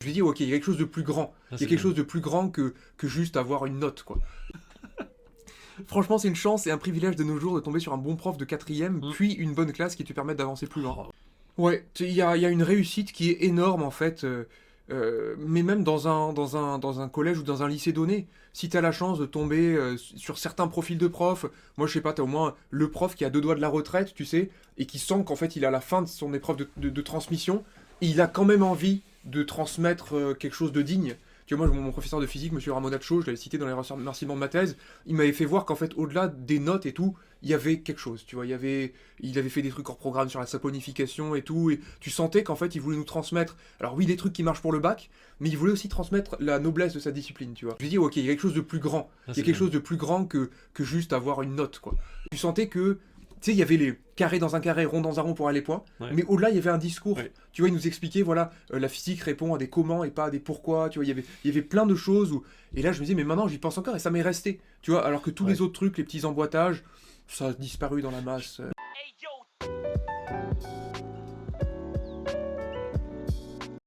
Je lui dis, ok, il y a quelque chose de plus grand. Ah, Il y a quelque chose de plus grand que juste avoir une note, quoi. Franchement, c'est une chance et un privilège de nos jours de tomber sur un bon prof de quatrième, puis une bonne classe qui te permettent d'avancer plus loin. Ouais, il y a une réussite qui est énorme, en fait, mais même dans un collège ou dans un lycée donné. Si t'as la chance de tomber sur certains profils de profs, moi je sais pas, t'as au moins le prof qui a deux doigts de la retraite, tu sais, et qui sent qu'en fait il est à la fin de son épreuve de transmission, et il a quand même envie de transmettre quelque chose de digne. Tu vois, moi, mon professeur de physique, monsieur Ramonaccio, je l'avais cité dans les remerciements de ma thèse, il m'avait fait voir qu'en fait, au-delà des notes et tout, il y avait quelque chose, tu vois, il avait fait des trucs hors programme sur la saponification et tout, et tu sentais qu'en fait, il voulait nous transmettre, alors oui, des trucs qui marchent pour le bac, mais il voulait aussi transmettre la noblesse de sa discipline, tu vois. Je lui dis, ok, il y a quelque chose de plus grand, Ah, il y a quelque chose de plus grand que juste avoir une note, quoi. Tu sentais que, tu sais, il y avait les carrés dans un carré, rond dans un rond pour aller point, Ouais. mais au-delà, il y avait un discours. Ouais. Tu vois, il nous expliquait, voilà, la physique répond à des comment et pas à des pourquoi, tu vois, il y avait plein de choses où... Et là, je me disais, mais maintenant, j'y pense encore et ça m'est resté, tu vois, alors que tous Ouais. les autres trucs, les petits emboîtages, ça a disparu dans la masse.